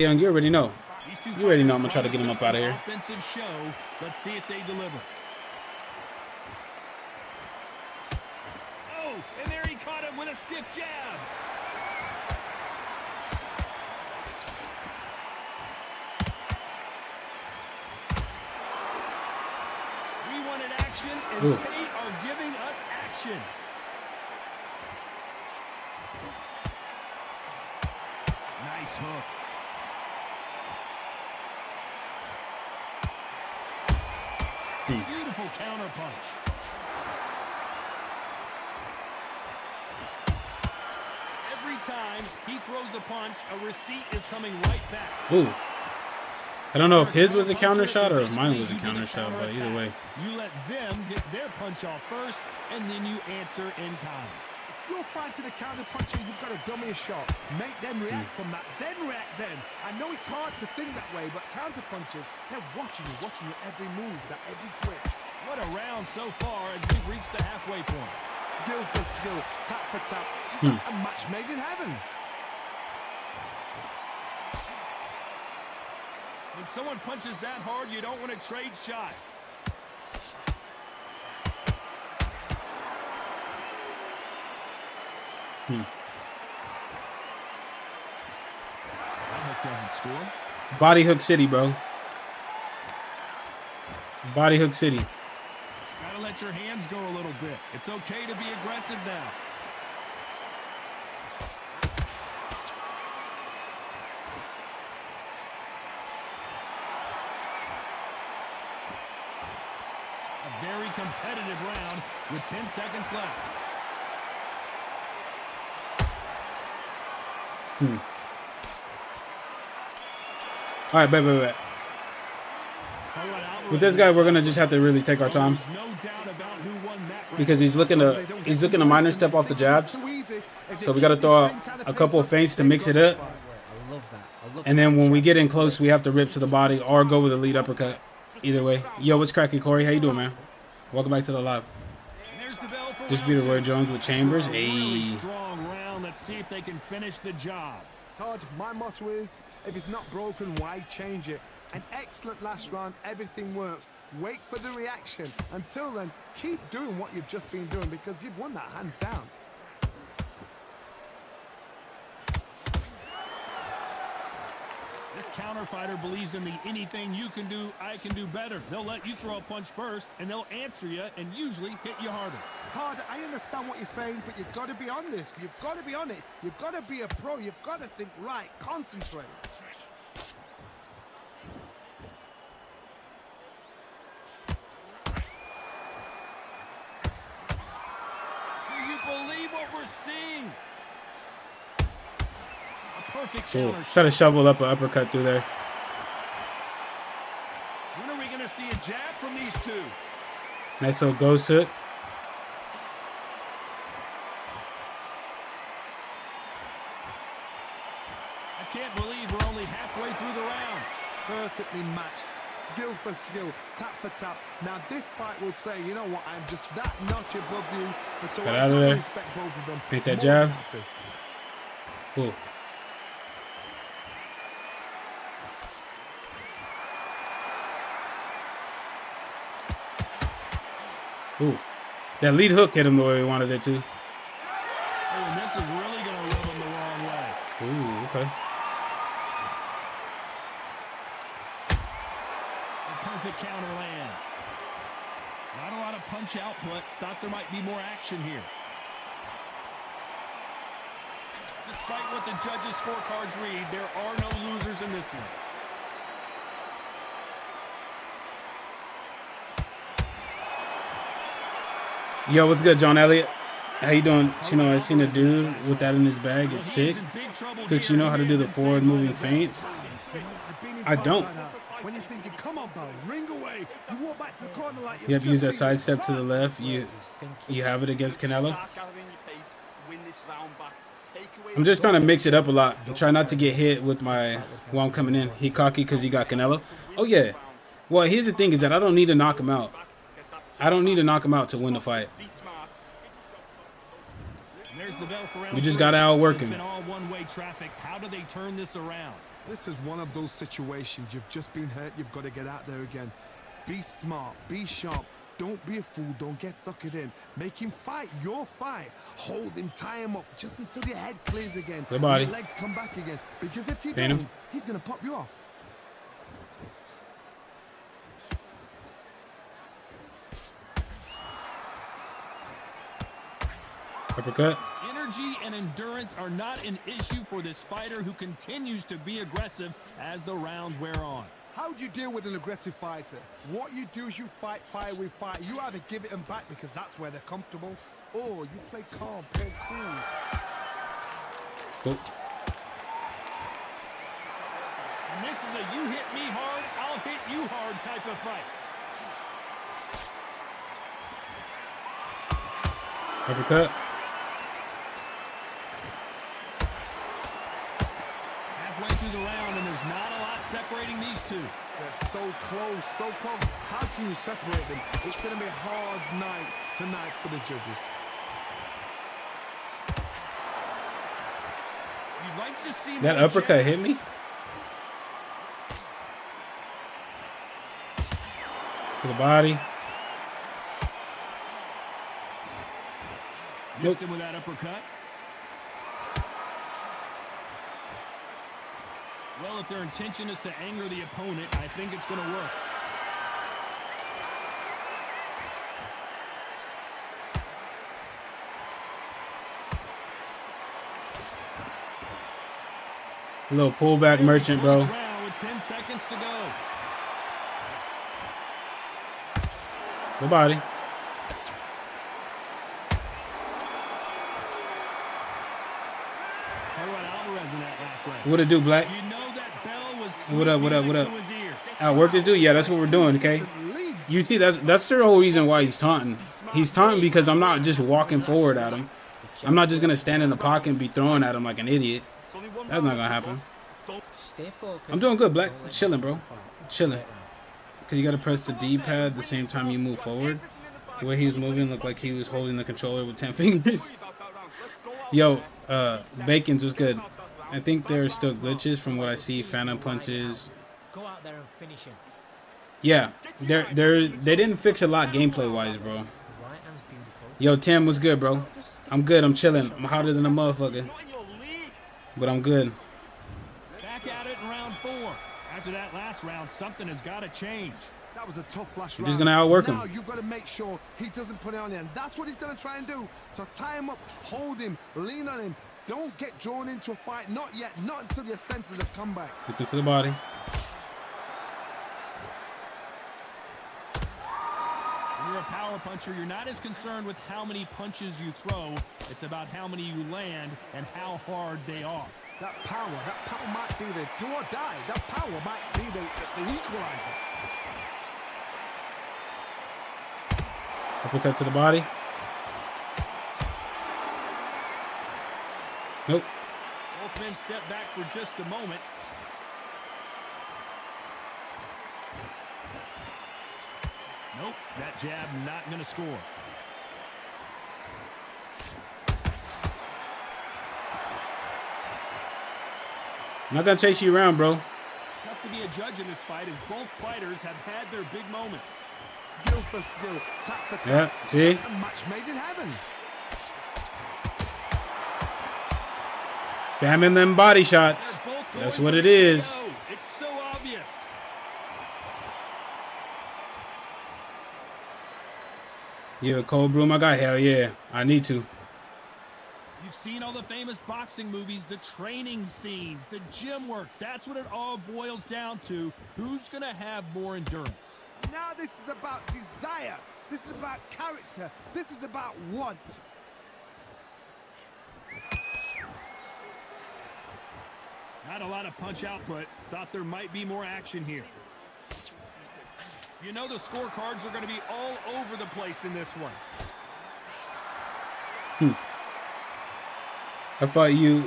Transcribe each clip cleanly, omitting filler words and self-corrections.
Young, you already know. You already know I'm going to try to get him up out of here. Offensive show. Let's see if they deliver. Oh, and there he caught him with a stiff jab. We wanted action, and Ooh. they are giving us action. Nice hook. Beautiful counter punch. Every time he throws a punch, a receipt is coming right back. Ooh. I don't know if his was a counter shot or if mine was a counter shot, but either way. You let them get their punch off first, and then you answer in kind. If you're fighting a counter puncher, you've got to dummy a shot. Make them react from that, then react then. I know it's hard to think that way, but counter punchers, they're watching you every move, that every twitch. What a round so far as we've reached the halfway point. Skill for skill, tap for tap. Just like a match made in heaven. When someone punches that hard, you don't want to trade shots. That hook doesn't score. Body hook city, bro. Body hook city. Gotta let your hands go a little bit. It's okay to be aggressive now. A very competitive round with 10 seconds left. All right, bet. With this guy, we're gonna just have to really take our time because he's looking to minor step off the jabs. So we got to throw out a couple of feints to mix it up. And then when we get in close, we have to rip to the body or go with a lead uppercut. Either way. Yo, what's cracking, Corey? How you doing, man? Welcome back to the live. Distributed Roy Jones with Chambers. Hey. Strong round. Let's see if they can finish the job. Todd, my motto is, if it's not broken, why change it? An excellent last round, everything works. Wait for the reaction. Until then, keep doing what you've just been doing because you've won that hands down. This counter fighter believes in the anything you can do, I can do better. They'll let you throw a punch first, and they'll answer you and usually hit you harder. Todd, I understand what you're saying, but you've got to be on this. You've got to be on it. You've got to be a pro. You've got to think right. Concentrate. Do you believe what we're seeing? A perfect Cool. counter Try to shot. shovel up an uppercut through there. When are we going to see a jab from these two? Nice little ghost hook. I can't believe we're only halfway through the round. Perfectly matched. Skill for skill, tap for tap. Now this fight will say, you know what, I'm just that notch above you. And so Get I out of gotta there. respect both of them. Hit that More jab. than happy. Cool. Ooh. That lead hook hit him the way we wanted it to. Oh, and this is really going to rub him the wrong way. Ooh, okay. The perfect counter lands. Not a lot of punch output. Thought there might be more action here. Despite what the judges' scorecards read, there are no losers in this one. Yo, what's good, John Elliott? How you doing? You know, I seen a dude with that in his bag. It's sick. Cooks, you know how to do the forward moving feints? I don't. When you're thinking, come on, bro, ring away. You walk back to the corner like You have to use that side step to the left. You have it against Canelo. I'm just trying to mix it up a lot. I'm trying not to get hit with my while I'm coming in. He cocky because he got Canelo. Oh yeah. Well, here's the thing: is that I don't need to knock him out. I don't need to knock him out to win the fight. There's the bell for round We just three. gotta outwork him. It's been all one-way traffic. How do they turn this around? This is one of those situations. You've just been hurt. You've got to get out there again. Be smart. Be sharp. Don't be a fool. Don't get suckered in. Make him fight your fight. Hold him. Tie him up just until your head clears again. Good body. Your legs come back again. Because if you Pain don't, him. he's going to pop you off. Uppercut. Energy and endurance are not an issue for this fighter who continues to be aggressive as the rounds wear on. How do you deal with an aggressive fighter? What you do is you fight fire with fire. You either give it them back because that's where they're comfortable, or you play calm, play cool. Cool. And this is a you hit me hard, I'll hit you hard type of fight. Uppercut. Halfway through the round, and there's not a lot separating these two. They're so close, so close. How can you separate them? It's going to be a hard night tonight for the judges. You'd like to see That more uppercut hit challenge. me. To the body. Missed him with that uppercut. Well, if their intention is to anger the opponent, I think it's going to work. A little pullback merchant, bro. Round with 10 seconds to go. Good body. What it do, Black? You know that bell was What up, what up, what up? to his ears. Outwork this dude? Yeah, that's what we're doing, okay? You see, that's the whole reason why he's taunting. He's taunting because I'm not just walking forward at him. I'm not just going to stand in the pocket and be throwing at him like an idiot. That's not going to happen. I'm doing good, Black. Chilling, bro. Chilling. Because you got to press the D-pad the same time you move forward. The way he was moving looked like he was holding the controller with 10 fingers. Yo, Bacon's was good. I think there's still glitches from what I see. Phantom punches. Go out there and finish him. Yeah, they didn't fix a lot gameplay wise, bro. The right hand's beautiful. Yo, Tim, what's good, bro? I'm good. I'm chilling. I'm hotter than a motherfucker, but I'm good. Back at it in round 4. After that last round, something has got to change. That was a tough last round. Just gonna outwork him. Now you've got to make sure he doesn't put it on you, and that's what he's going to try and do. So tie him up, hold him, lean on him. Don't get drawn into a fight. Not yet. Not until your senses have come back. Looking to the body. When you're a power puncher, you're not as concerned with how many punches you throw. It's about how many you land and how hard they are. That power might be the do or die. That power might be the equalizer. Uppercut to the body. Nope. Both men step back for just a moment. Nope, that jab not going to score. I'm not gonna chase you around, bro. Tough to be a judge in this fight as both fighters have had their big moments. Skill for skill, tap for tap. Yeah, see? A match made in heaven. Spamming them body shots. They're both going That's what for it the is. KO. It's so obvious. You a cold broom? I got hell yeah. I need to. You've seen all the famous boxing movies, the training scenes, the gym work. That's what it all boils down to. Who's going to have more endurance? Now this is about desire. This is about character. This is about want. Not a lot of punch output. Thought there might be more action here. You know the scorecards are going to be all over the place in this one. I fought you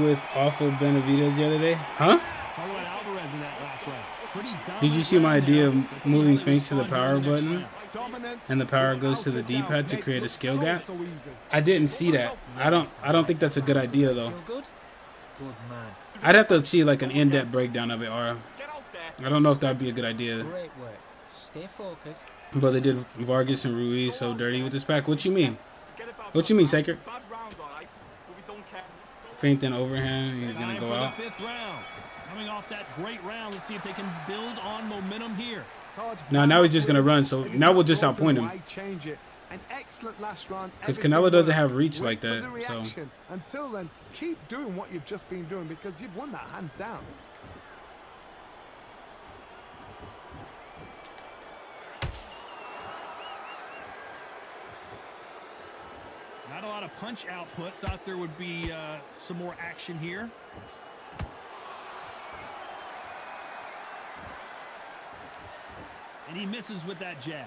with awful Benavides the other day. Huh? Talk about Alvarez in that last round. Pretty Did you see my idea of dominant moving there. Let's see things to the what he power was fun here in the button? next round. Dominance. And the power goes to the D-pad to create a skill gap? I didn't see that. I don't think that's a good idea though. Feel good? Good man. I'd have to see like an in-depth breakdown of it, or I don't know if that'd be a good idea. Great work. Stay focused. But they did Vargas and Ruiz so dirty with this pack. What you mean? What you mean, Saker? Feint and overhand. He's gonna go out. Coming off that great round, let's see if they can build on momentum here. Now he's just gonna run. So now we'll just outpoint him. An excellent last round. Because Canelo doesn't have reach like that. So. Until then, keep doing what you've just been doing because you've won that hands down. Not a lot of punch output. Thought there would be some more action here. And he misses with that jab.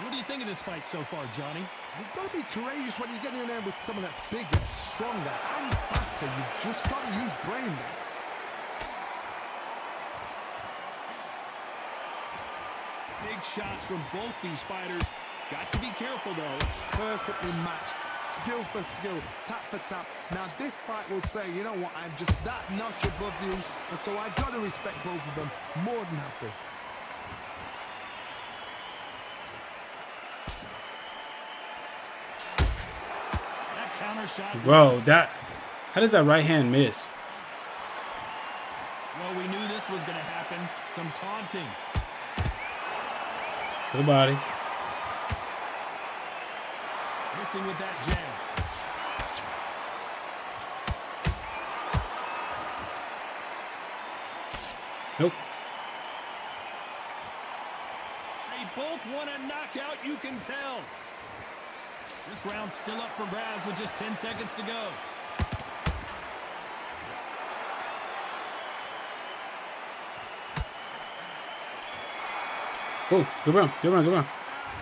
What do you think of this fight so far, Johnny? You've got to be courageous when you're getting in there with someone that's bigger, stronger, and faster. You've just got to use brain there. Big shots from both these fighters. Got to be careful, though. Perfectly matched. Skill for skill. Tap for tap. Now, this fight will say, you know what, I'm just that notch above you. And so I got to respect both of them. More than happy. That counter shot. Bro, how does that right hand miss? Well, we knew this was going to happen. Some taunting. Good body. Missing with that jab. Nope. They both want a knockout, you can tell. This round's still up for grabs with just 10 seconds to go. Oh, good round. Good round. Good round.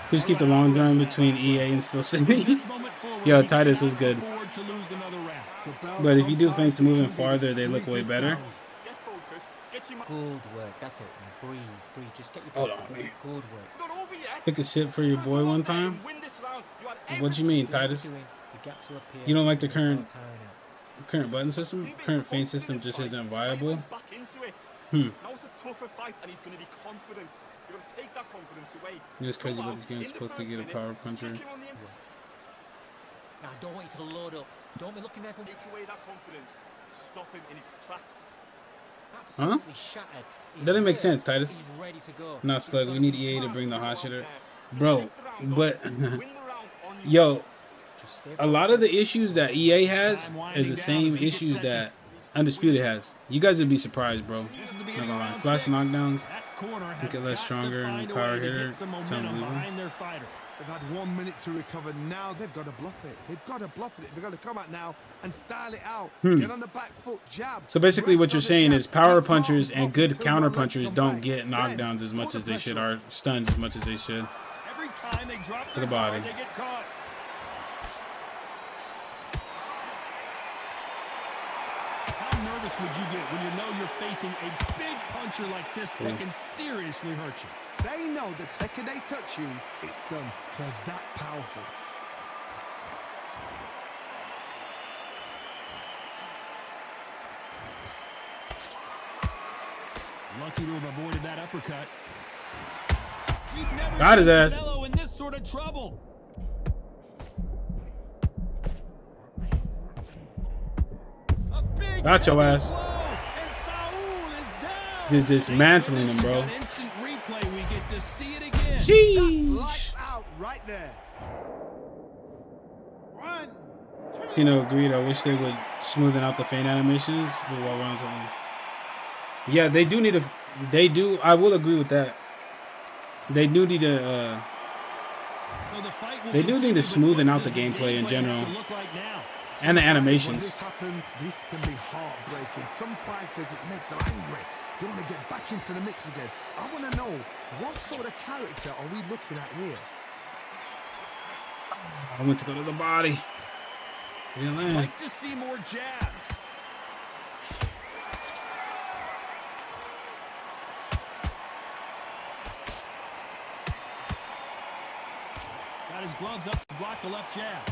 Just keep the long gun between EA and Still City. Yo, Titus is good. But if you do feints moving farther, they look way better. Good work. That's it. Now breathe. Breathe. Just get your Hold on, man. Good work. Took a shit for your boy one time. What you mean, Titus? You don't like the current button system? Current feint system just isn't viable? Now it's a tougher fight and he's going to be confident. You've got to take that confidence away. You know, it's crazy, but this game is supposed to get a power puncher. Now, I don't want you to load up. Don't be looking there for... Take away that confidence. Stop him in his tracks. Absolutely shattered. That didn't make sense, Titus. He's ready to go. Nah, Slug, we need EA to bring the hot shitter. Bro, but... Yo, a lot of the issues that EA has is the same issues that Undisputed has. You guys would be surprised, bro. Not gonna lie. Flash knockdowns, make it less stronger, and power hitter. It's unbelievable. They've had 1 minute to recover. Now they've got to bluff it. They've got to bluff it. They've got to come out now and style it out. Get on the back foot, jab. So basically what you're saying is power punchers and good counter punchers don't get knockdowns as much as they should, or stuns as much as they should. Every time they drop To the body. they get caught. How nervous would you get when you know you're facing a big puncher like this that can seriously hurt you? They know the second they touch you, it's done. They're that powerful. Lucky to have avoided that uppercut. We've never Got his seen ass. Canelo in this sort of trouble. A big Got your ass. blow, and Saul is down. He's dismantling him, bro. On instant replay, we get to see it again. That's Sheesh. lights out right there. You know, agreed. I wish they would smoothen out the feint animations. Yeah, they do need to. They do. I will agree with that. They do need to. So the fight will They do need to smoothen out the gameplay in general. And the When animations. this happens, this can be heartbreaking. Some fighters, it makes them angry. They want to get back into the mix again. I want to know, what sort of character are we looking at here? I went to go to the body. Didn't land. Like to see more jabs. his gloves up to block the left jab.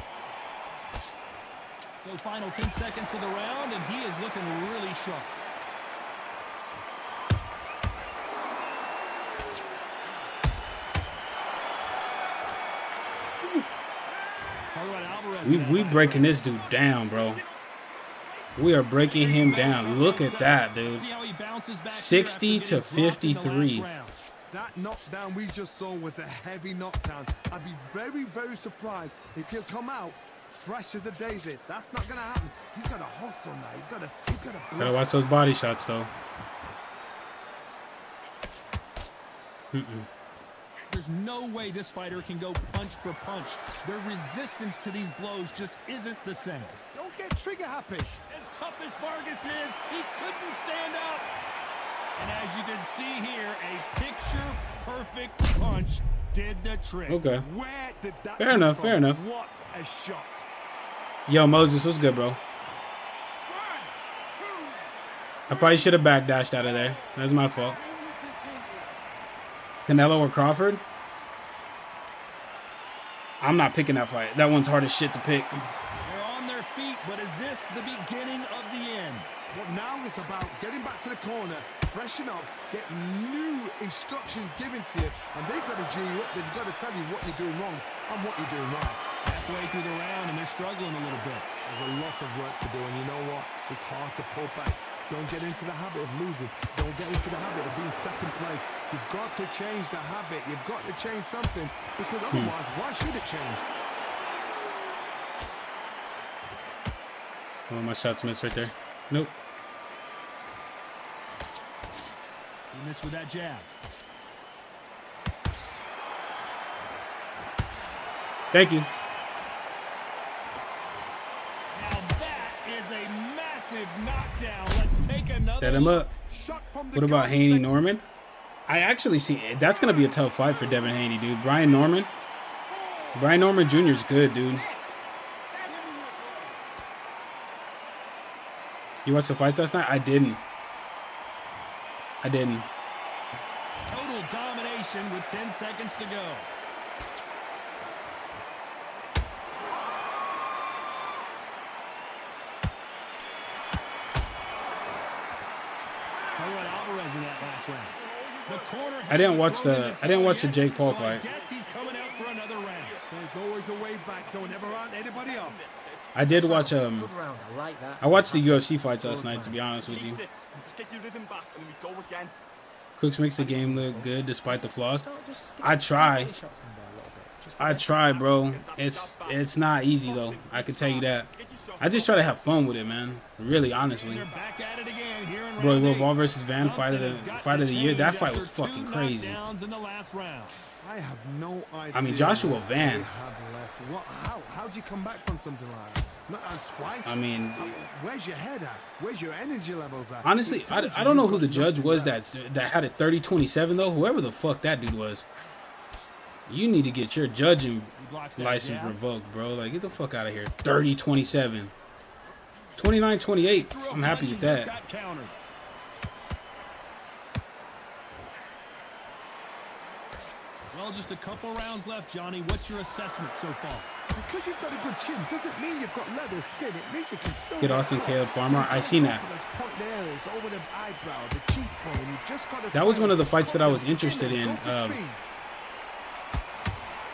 So final 10 seconds of the round, and he is looking really sharp. We breaking this dude down, bro. We are breaking him down. Look at that, dude. 60 to 53. That knockdown we just saw was a heavy knockdown. I'd be very, very surprised if he'll come out fresh as a daisy. That's not gonna happen. He's got a hustle now. He's got a Gotta watch those body shots, though. There's no way this fighter can go punch for punch. Their resistance to these blows just isn't the same. Don't get trigger happy. As tough as Vargas is, he couldn't stand up. And as you can see here, a picture-perfect punch did the trick. Okay. Where did that Fair come enough, from? fair enough. What a shot. Yo, Moses, what's good, bro? I probably should have backdashed out of there. That was my fault. Canelo or Crawford? I'm not picking that fight. That one's hard as shit to pick. They're on their feet, but is this the beginning of the end? Well, now it's about getting back to the corner, freshen up, get new instructions given to you, and they've got to G you up. They've got to tell you what you're doing wrong and what you're doing right. Halfway through the round, and they're struggling a little bit. There's a lot of work to do, and you know what? It's hard to pull back. Don't get into the habit of losing. Don't get into the habit of being second place. You've got to change the habit. You've got to change something, because otherwise, why should it change? Oh, my shots missed right there. Nope. He missed with that jab. Thank you. Now that is a massive knockdown. Let's take another Set him look. up. Shot from the What about guard. Haney Norman? I actually see that's gonna be a tough fight for Devin Haney, dude. Brian Norman Jr. is good, dude. You watched the fights last night? I didn't. Total domination with 10 seconds to go. Alvarez in that last round. The corner I didn't watch the Jake Paul fight. Guess he's coming out for another round. There's always a way back. Don't ever round anybody off. I did watch Good round. I like that. I watched the UFC fights last night, to be honest with you. Just get your rhythm back and then we go again. Crooks makes the game look good despite the flaws. So just I try. body shots in there a little bit. Just I try, bro. It's not easy though. I can tell you that. I just try to have fun with it, man. Really, honestly. They're back at it again here in Bro, round Revolve 8. versus Van fight of the year. That fight was fucking crazy. Knockdowns in the last round. I have no idea. I mean, Joshua what Van. they have left. How do you come back from something like that? Not twice. I mean, where's your head at? Where's your energy levels at? honestly, I don't know who the judge was that had it 30-27 though. Whoever the fuck that dude was. You need to get your judging license revoked, bro. Like, get the fuck out of here. 30-27. 29-28. I'm happy with that. Got countered. Well, just a couple rounds left, Johnny. What's your assessment so far? Because you've got a good chin doesn't mean you've got leather skin. It means you can still Get Austin KO'd Farmer. I seen that. Over the eyebrow, the cheekbone. You just got to That was one of the fights that I was interested in.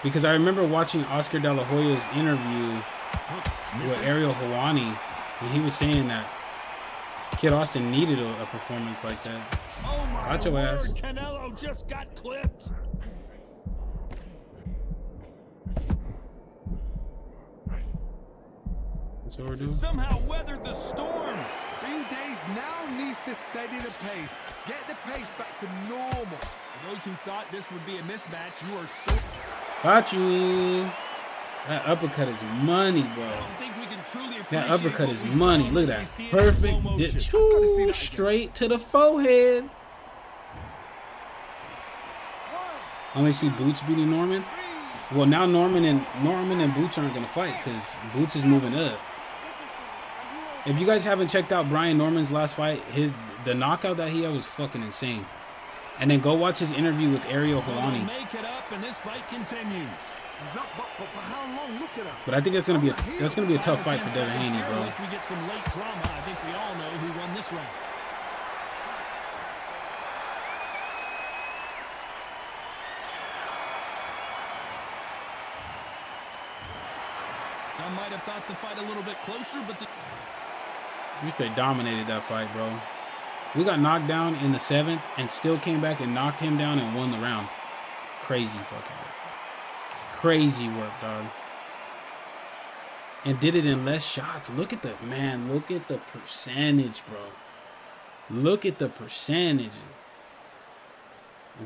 Because I remember watching Oscar De La Hoya's interview with Ariel Helwani, and he was saying that Kid Austin needed a performance like that. Oh my Watch your word, ass. Canelo just got clipped. That's what we're doing. Somehow weathered the storm. Green Days now needs to steady the pace. Get the pace back to normal. For those who thought this would be a mismatch, you are so... Got you. That uppercut is money, bro. I don't think we can truly That appreciate uppercut what is we saw money. Look at unless we that. see it in slow Perfect motion. dip. see that again. Straight to the forehead. Only see Boots beating Norman. Well, now Norman and Boots aren't gonna fight because Boots is moving up. If you guys haven't checked out Brian Norman's last fight, the knockout that he had was fucking insane. And then go watch his interview with Ariel We'll Helwani. make it up, and this fight continues. He's up, but for how long? Look at him. But I think that's gonna be a tough fight for Devin Haney, bro. Unless we get some late drama, I think we all know who won this round. Some might have thought the fight a little bit closer, but We straight dominated that fight, bro. We got knocked down in the 7th and still came back and knocked him down and won the round. Crazy fucking work. Crazy work, dog. And did it in less shots. Look at the percentage, bro. Look at the percentages.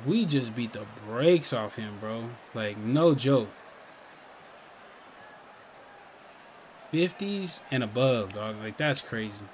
We just beat the brakes off him, bro. Like, no joke. 50s and above, dog. Like, that's crazy.